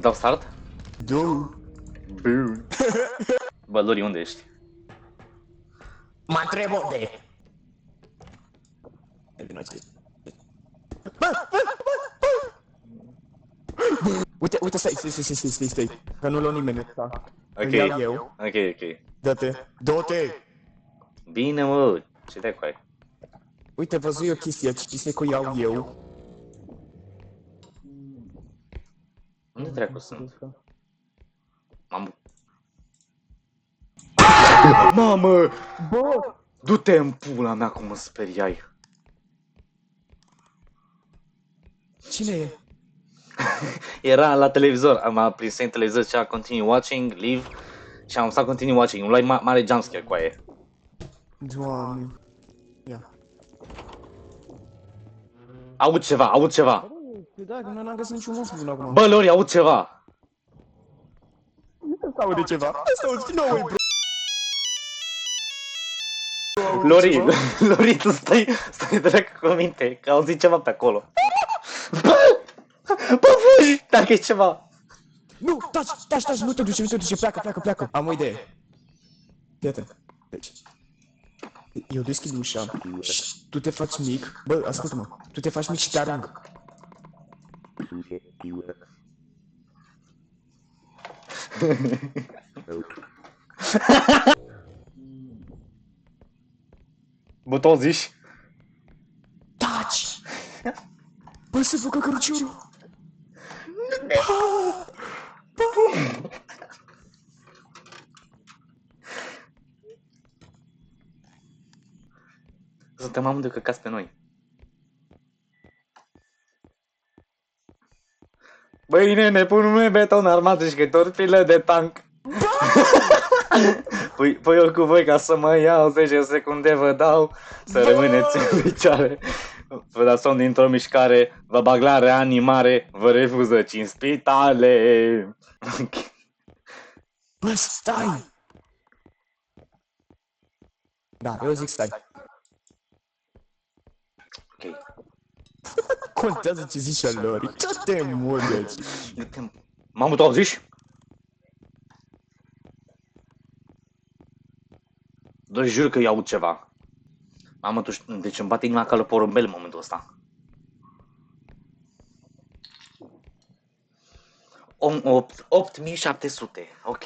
Dau start? Du. Bun. Bă, Lori, unde ești? Mă întreb unde. Uite, uite, stai. Că nu l-o nimeni ăsta. Îl iau eu. Ok. Dă-te. Du-te. Bine, mă. Ce dai cu aia? Uite, văzui o chestie că o iau eu. Unde dracu sunt? Mamă! Bă! Du-te în pula mea cum mă speriai. Cine e? Era la televizor, am prins în televizor și a continue watching, leave și am stat continue watching. Îmi luai mare jumpscare cu aia. Doamne. Ia. Aud ceva. Da, că n-am găsit niciun monstru până acum. Bă, Lori, aud ceva. Asta aude ceva. Asta aude din nou, bro. Lori, tu stai dracu cu minte, că auzi ceva pe acolo. Bă, fugi, dacă e ceva. Nu, taci, nu te duce, pleacă. Am o idee. Fii atent. Deci. Eu deschid ușa și tu te faci mic. Bă, ascultă-mă. Tu te faci mic și te arunc. Bă, tu auziși? Taci! Bă, se ducă căruciorul! Suntem amândoi căcați pe noi. Băi, nene, pune-mi beton armat și torpilă de tank. Păi eu cu voi ca să mă iau, 10 secunde vă dau, să rămâneți în picioare. Vă dați somn dintr-o mișcare, vă bag la reanimare, vă refuză 5 spitale. Bă, stai! Da, eu zic stai. Ok. Contează ce zici al lor. Ce te murdeci? Mamă, tu auziși? Doar jur că iau ceva. Mamă, deci îmi bate inima ca la porumbel în momentul ăsta. 8700, ok.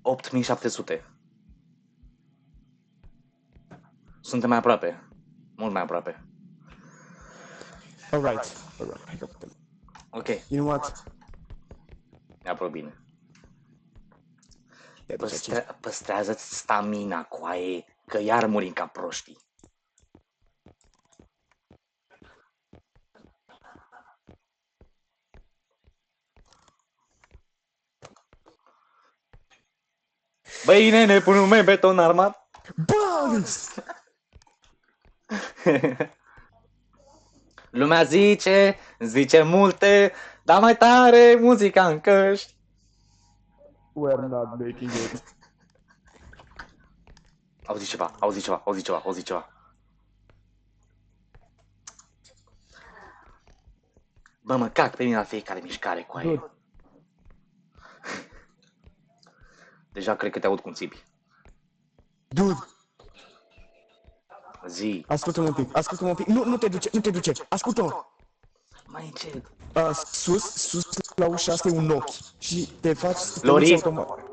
8700. Suntem mai aproape. Mult mai aproape. Alright. Ok. You know what? Ne apro bine. Păstrează-ți stamina, coaie, că iar murim ca proștii. Băi, nene, pune-mi beton armat. Bă! Lumea zice multe, dar mai tare muzica în căști. We're not making it. Auzi ceva. Bă, mă cac pe mine la fiecare mișcare cu aia. Deja cred că te aud cum țipi. Dude! Zi. Ascultă-mă un pic. Nu te duce. Ascultă-mă. Mai încet. Sus la ușa asta e un ochi. Și te faci să te Lori? uiți automat.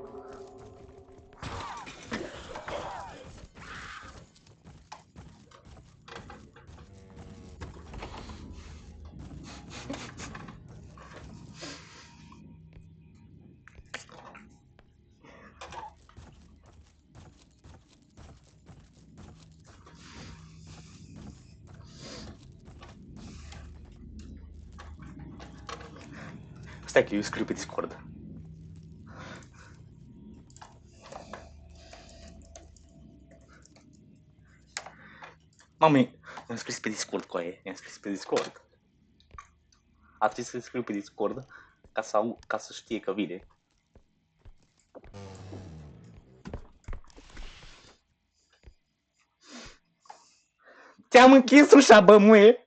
Stai că eu scriu pe Discord. Mamă, i-am scris pe Discord cu aia. A trebuit să scriu pe Discord ca să știe că vine. Ți-am închis ușa, bă, muie!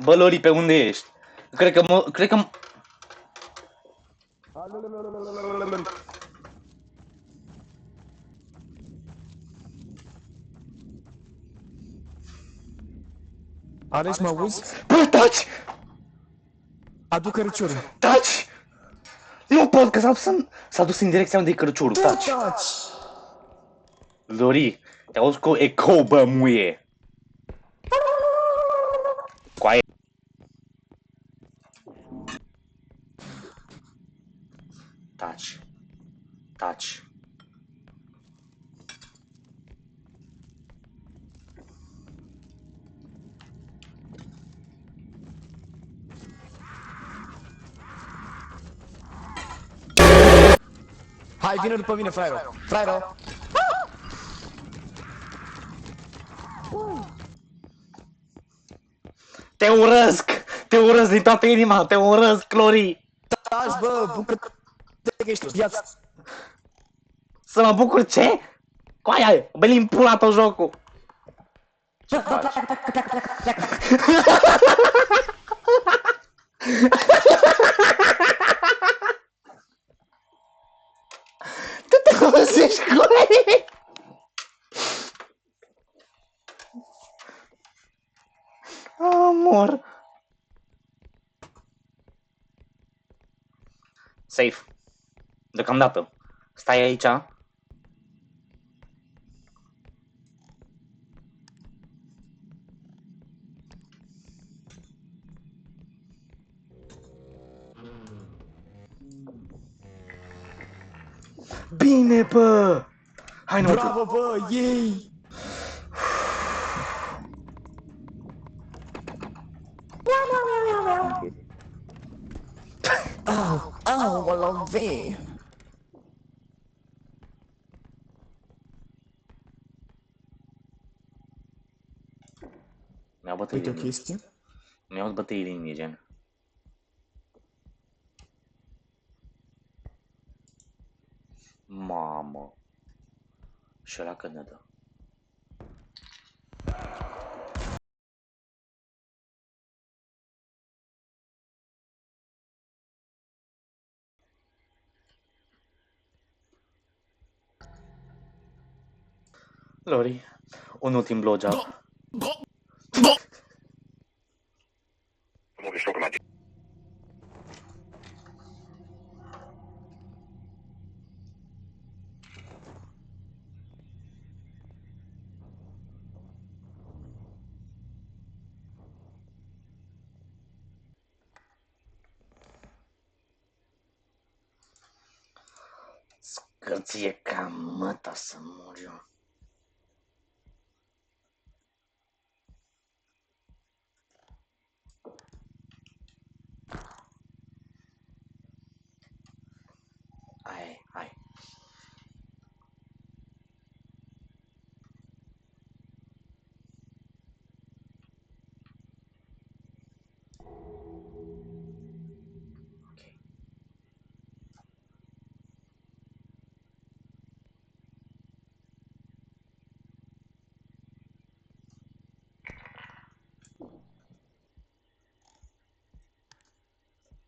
Bă, Lori, pe unde ești? Cred că... Alex, mă auzi? Bă, taci! Adu cărăciorul. Taci! Nu pot, că s-a dus în direcția unde e cărciorul, taci! Taci! Lori, te auzi cu ecou, bă, muie! Coaie. Taci. Taci. Hai, vină după mine, fraierul. Fraierul. Te urăsc! Te urăsc din toată inima! Te urăsc, Lori! Taci, bă, bucură-te că ești în viață. Să mă bucur ce? Coaia, băi, pula tot jocul! Ce faci? Tu te folosești cu ei! Amor! Safe. Deocamdată. Stai aici. Bine, bă! Hai, nu Bravo, bă, ei! Au, au, mă lovi! Mi-au bătăi Uite o din... chestie. Mi-au bătăi din mine, gen. Mamă. Și ăla că ne dă. Lori, un ultim blowjob. Scârție ca măta să mor eu. Hai. Ok.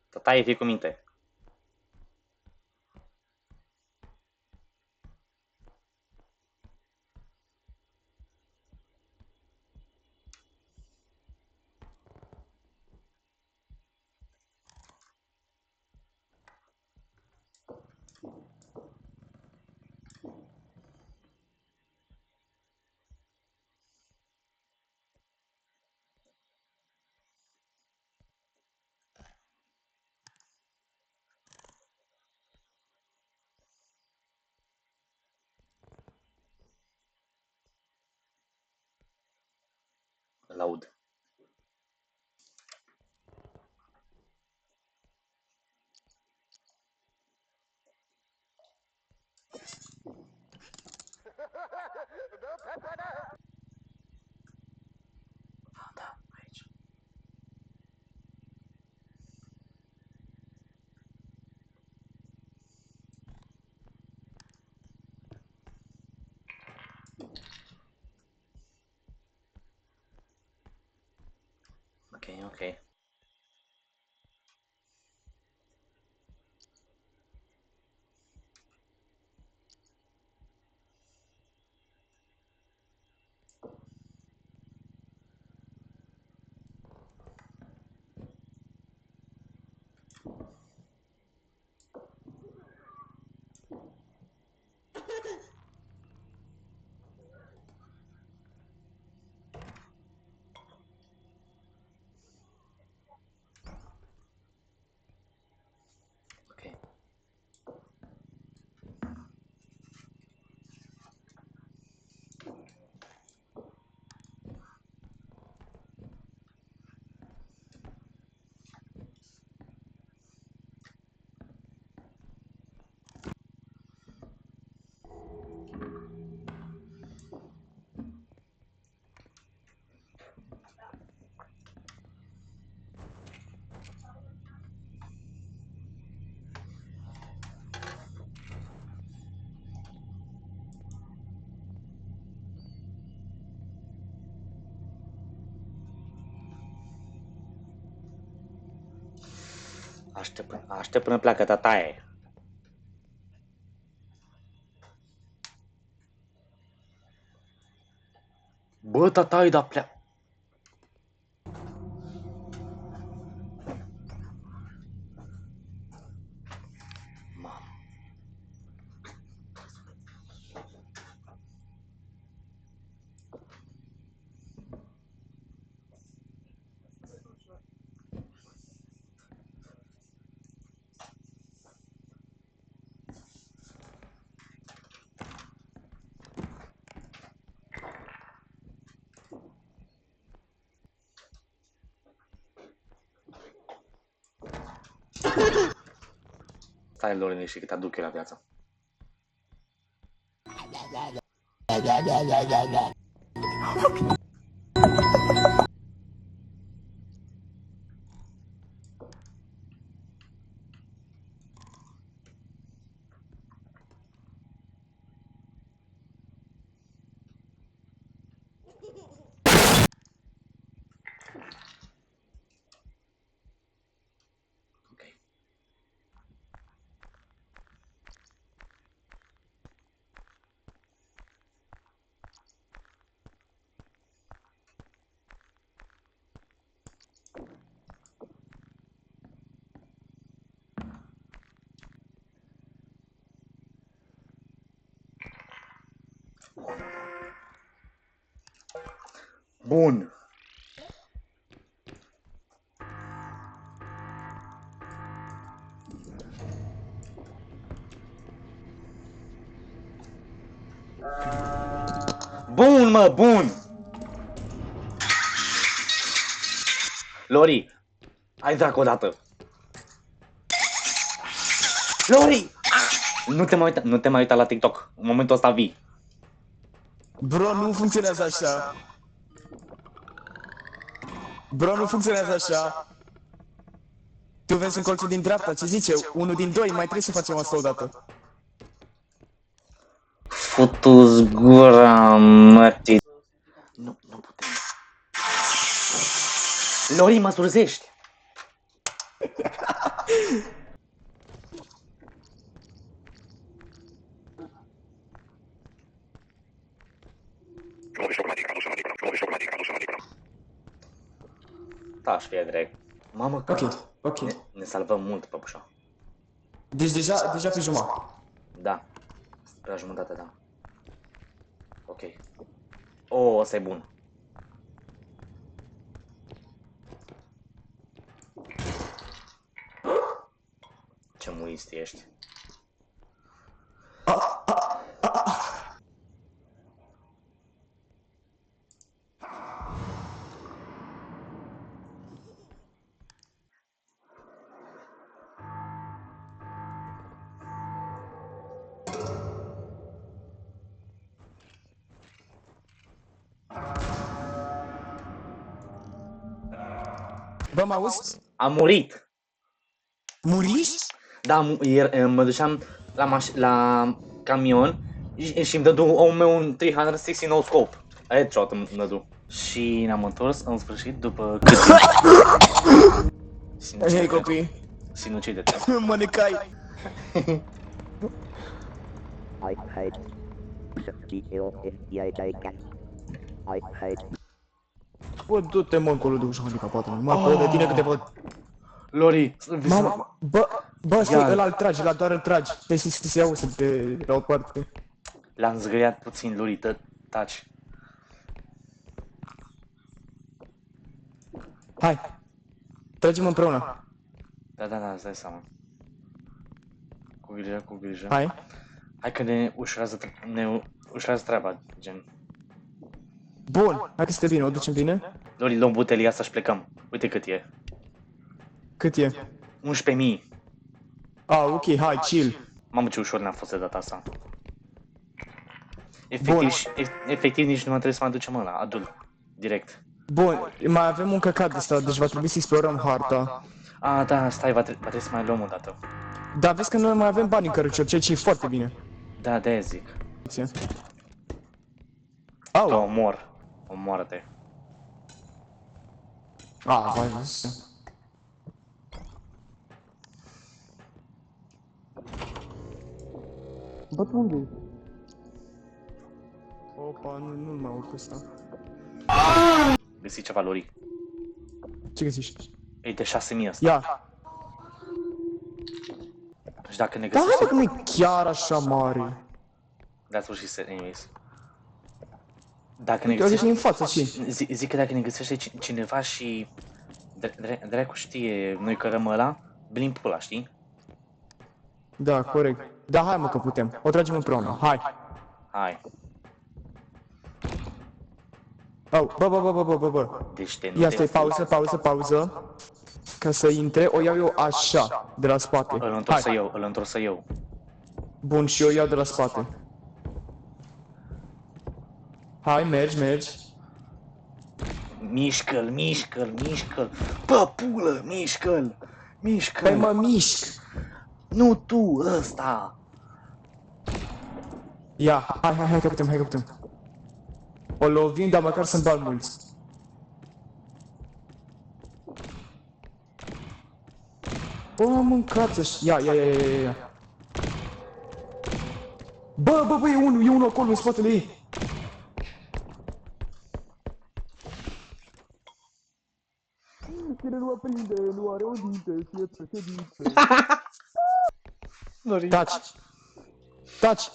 Tataie, fii cu minte. Laud. Da, aici. ok. Ok. Aștept până pleacă tataie. Bă, tataie, da pleacă. Stai lor liniștit că te aduc eu la viață. Ok. Bun. Bun, mă, bun! Lori, hai dracu odată. Lori! Nu te mai uita la TikTok. În momentul ăsta vii. Bro, nu funcționează așa. Bro, nu funcționează așa. Tu vezi un colțul din dreapta, ce zice? Unul din doi, mai trebuie să facem asta odată. Futu-ți gura, mătii. Nu putem. Lori, mă surzești. Da, și fie drept. Mamă, Ok. ne salvăm mult, păpușa. Deci deja pe jumătate. Da. Pe la jumătate, da. Ok. Oh, ăsta e bun. Ce muist ești. Bă, mă auzi? Am murit. Muriști? Da, mă duceam la camion și îmi dădu omul meu un 360 no scope. Headshot îmi dădu. Și ne-am întors în sfârșit după cât timp? Hei copii, Sinucide-te. mă necai. I paid 60 ill in EAJ. I paid Bă, du-te mă încolo de ușa handicapată, mă pot de tine că te văd. Lori, Mama, bă, stai, Ia. ăla îl tragi, ăla doar îl tragi. Te simți să iau să te la o parte. l-am zgâriat puțin, Lori, taci. Hai, tragem împreună. Da, îți dai seama. Cu grijă, cu grijă. Hai. Hai că ne ușurează treaba, gen. Bun, hai că stă bine, o ducem bine? Lori, luăm butelia asta și plecăm. Uite cât e. Cât e? 11.000. Ok, hai, chill. Mamă, ce ușor ne-a fost de data asta. Bun. Efectiv nici nu mai trebuie să mai ducem ăla, adult. Direct. Bun, mai avem un căcat de ăsta, deci va trebui să explorăm harta. Da, stai, va trebui să mai luăm o dată. Dar vezi că noi mai avem bani în cărucior, ceea ce e foarte bine. Da, de-aia zic. Te Au! omor. Omoară-te. Vai, vezi. Bă, tu unde ești? Opa, nu mai aud pe ăsta. Găsi ceva, Lori. Ce găsești? E de 6.000 ăsta. Ia! Și dacă ne Dar hai găsește... mă că nu e chiar așa mare. That's what she said, anyways. Dacă ne Eu zic găsește... în față, și. Zic că dacă ne găsește cineva și... Dracu știe, noi cărăm ăla, blim pula, știi? Da, corect. Da, hai mă că putem. O tragem împreună. Hai. Hai. Au, bă. Deci te nu Ia te stai, pauză. Ca să intre, o iau eu așa, de la spate. Îl întorc să iau. Bun, și eu iau de la spate. Hai, mergi. Mișcă-l. Bă, pulă, mișcă-l. Păi mă mișc. Nu tu, ăsta. Ia, hai că putem. O lovim, dar măcar sunt bani mulți. Bă, mâncați-și. Ia. Bă, e unul acolo în spatele ei. Cine nu mă prinde, nu are o dinte, fie președinte. Taci! Taci!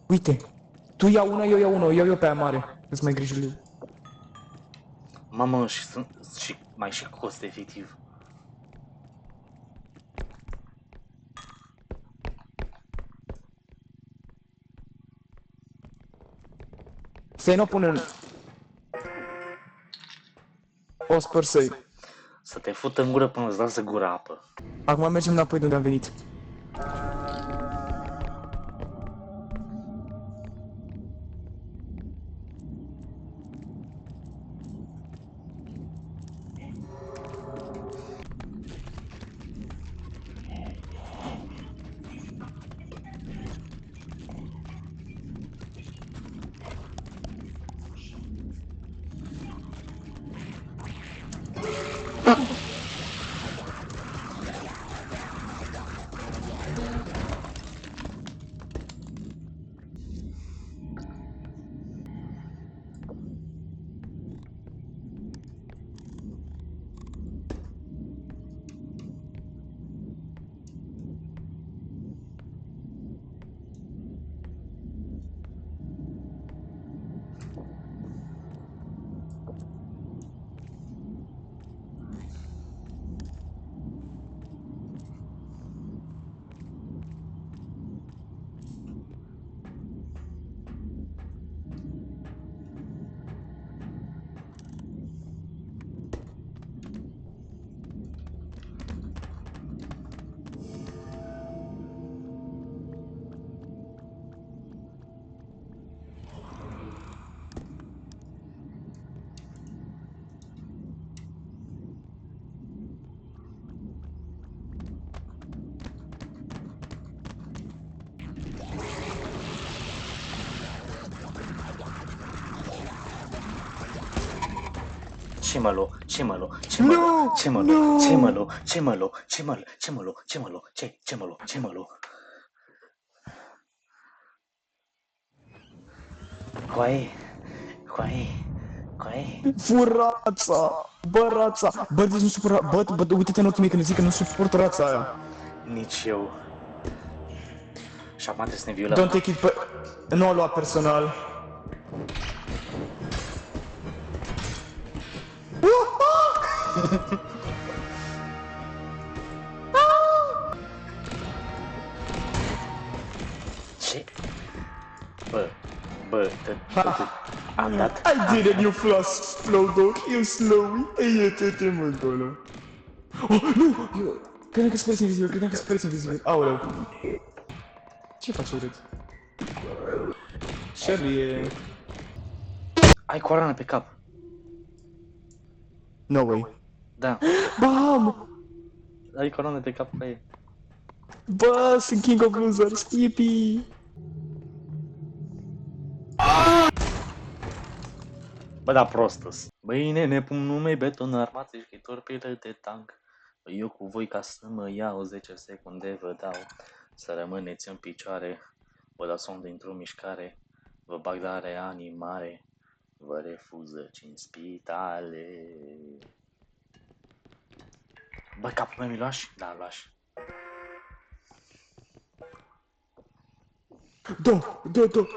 Uite, tu ia una, eu iau una, iau eu pe aia mare. Îți mai grijă lui. Mamă, și mai și cost, efectiv. Să-i nu pun în... O sper să-i... Să te fută în gură până îți lasă gura apă. Acum mergem înapoi de unde am venit. ce-mă-lo, ce-mă-lo, Nu! ce-mă-lo, ce-mă-lo, Nu! ce-mă-lo, ce-mă-lo, ce-mă-lo, ce-mă-lo, ce-mă-lo, ce-mă-lo, ce-mă-lo. Coaie, coaie, coaie. Furața! Bă, rața! Bă, deci nu supăra... Bă, uite-te în ochii mei când zic că nu suport rața aia. Nici eu. Și acum trebuie să ne violăm. Don't take it pe... Nu o lua personal. Ce? Bă, am dat. I did it, you slow dog, you slowy. Iete-te mă încolo. Oh, nu! Credeam că speriți invizibil, credeam că speriți invizibil. Aoleu. Ce faci urât? Shirley e... Ai coroană pe cap. No way. Da, Bam! ai coroană pe cap pe ei. Bă, sunt king of losers, yippee! Bă, da, prostăs. Băi, nene, pun nume beton armați și torpile de tank. Băi, eu cu voi ca să mă iau 10 secunde vă dau. Să rămâneți în picioare. Vă dau somn dintr-o mișcare. Vă bag la reanimare. Vă refuză 5 spitale. Bă, capul meu mi luași? Da, luași. Da,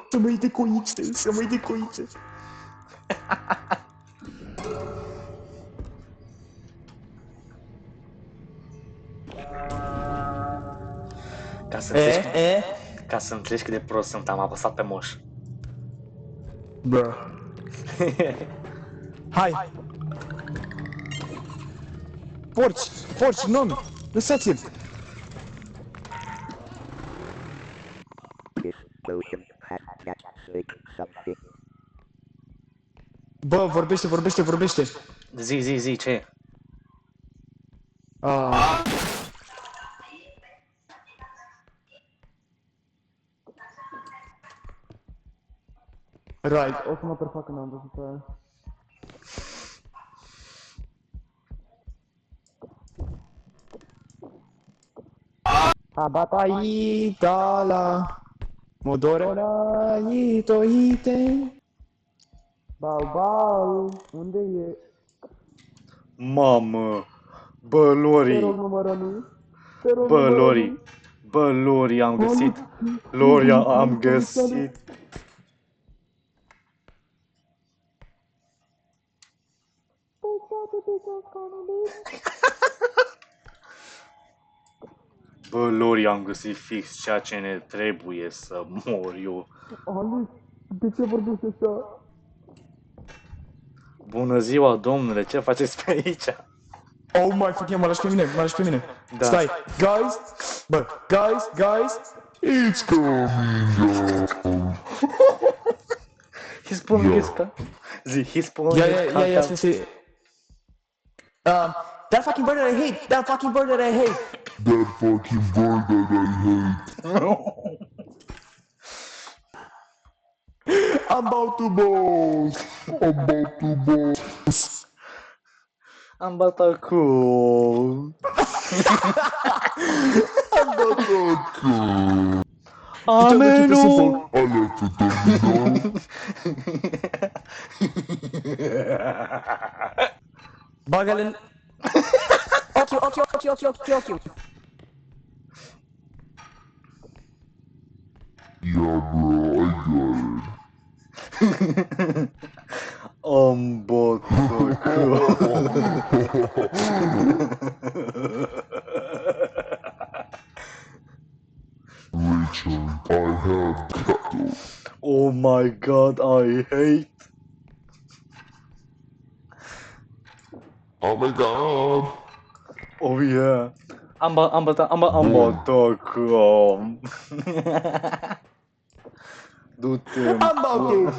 să mă iei de coițe, să mă iei de coițe. Ca să înțelegi, ca să înțelegi cât de prost sunt, am apăsat pe moș. Bă. Hai! Porci, nomi! Lăsați-l! This potion has got say something. Bă, vorbește! Zi, ce? Ah. Right, o să mă perfac când am văzut aia. Abatai dala Modorera ito ite Bau, unde e? Mamă! Bă, Lori! Bă, Lori, am găsit! Loria, am găsit! Bă, Lori, am găsit fix ceea ce ne trebuie să mor eu. Alex, de ce vorbești așa? Bună ziua, domnule, ce faceți pe aici? Oh my fucking, mă lași pe mine. Da. Stai, guys, guys, it's coming down. He's pulling his car. He's pulling his car. Yeah, see. That fucking bird that I hate. That fucking bird that I hate. I'm about to boss. Am bat cool. Amenu. Bagă-l în... Ochiu. Am bat Rachel, I have cattle. Oh my god, I hate. Oh my god. Oh yeah. Am bat cool. Du-te. I'm about to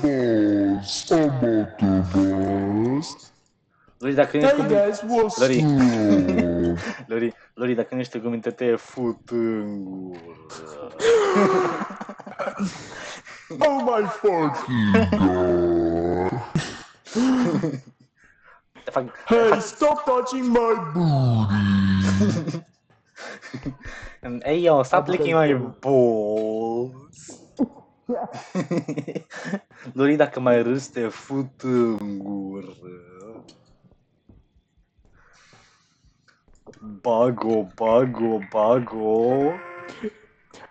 boss. Lori, dacă nu ești Hey cu guys, what's Lori. up? Lori, dacă nu ești cu minte, te fut în gură. Oh my fucking god. Te Hey, stop touching my booty! Hey, yo, stop licking my balls. Lori, dacă mai râzi, te fut în gură. Bago, bago, bago.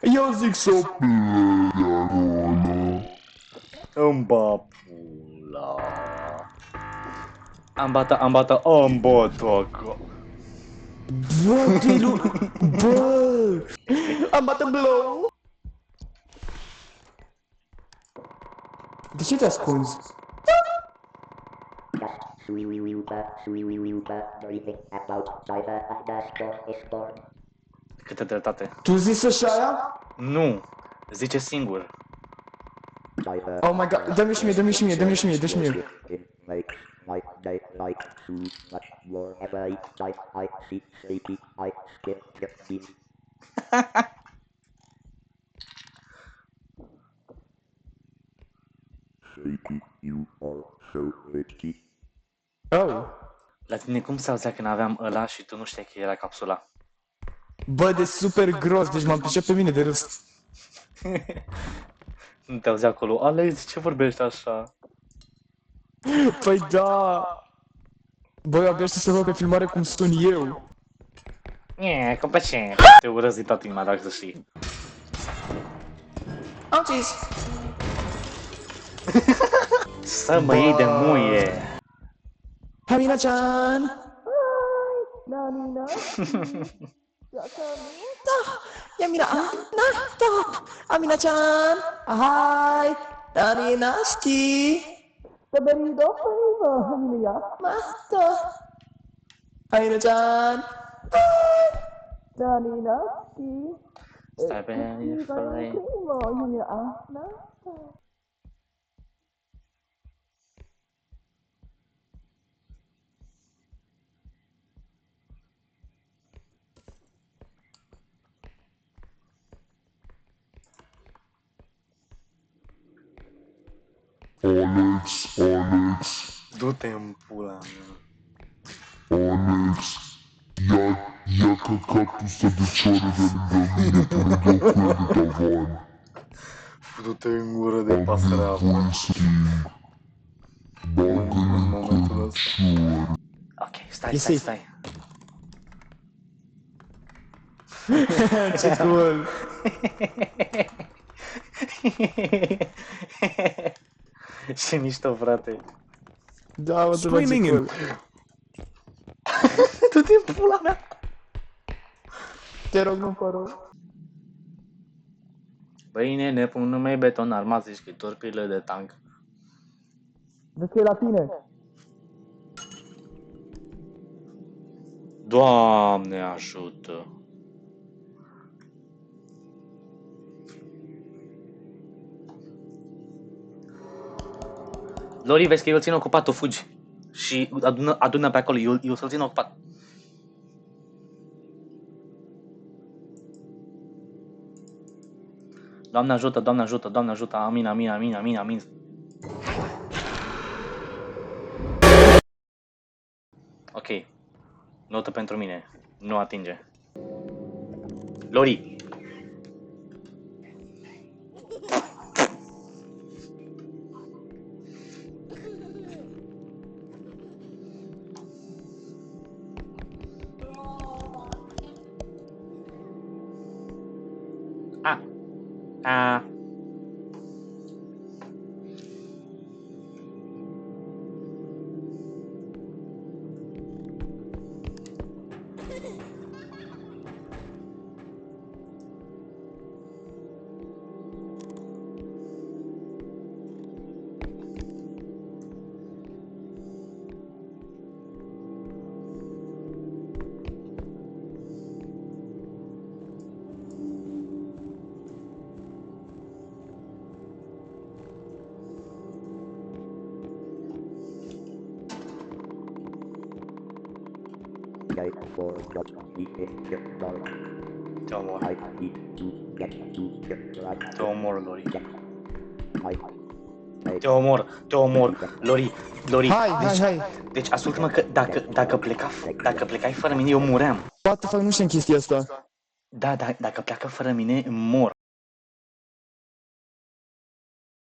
Eu zic să o Îmi ba pula. Am bată, Bă, Tilu... Bă! Am bat în blow! De ce te ascunzi? Câtă dreptate. Tu zici așa aia? Nu, zice singur. Oh my god, dă-mi și mie, dă-mi și mie, dă-mi și mie, dă-mi și mie. My day like too much more ever each night I see sleepy I skip your feet. Sleepy, you are so witty. Oh. La tine cum se auzea când aveam ăla și tu nu știai că era capsula? Bă, de super gros, deci m-am pricep pe mine de râs. Nu te auzea acolo. Alex, ce vorbești așa? Păi da. Băi, abia aștept să văd pe filmare cum sun eu. Cum pe ce? Te urăz din toată inima, dacă să știi. Am zis. Să mă iei de muie. Hamina-chan. Yamina, Amina-chan. Hi. Nani nasty. Taberido flavor. Hamina, master. Amina-chan. Nani nasty. Stai pe fără. Alex, Du-te în pula mea. Alex, ia căcatul ăsta de cioară de lângă mine, pune-o cu el de tavan. Du-te în gură de pasărea. Am nevoie să schimb. Bagă-i în căcior. Ok, stai. Ce cool. Ce mișto, frate. Da, mă, tu ce cool. Du-te în pula mea. Te rog, nu pă rog. Băi, nene, pun numai beton armat, zici că-i torpile de tank. De ce e la tine? Doamne ajută. Lori, vezi că eu îl țin ocupat, tu fugi. Și adună pe acolo, eu să-l țin ocupat. Doamne ajută, amin. Ok. Notă pentru mine. Nu atinge. Lori. Ah. I forgot the injector. Te omor. I need to get to the right. Te omor, Lori. I Te omor. Lori, Hai. deci ascultă-mă că dacă plecai fără mine, eu muream. Poate fac nu știu în chestia asta. Da, dacă pleacă fără mine, mor.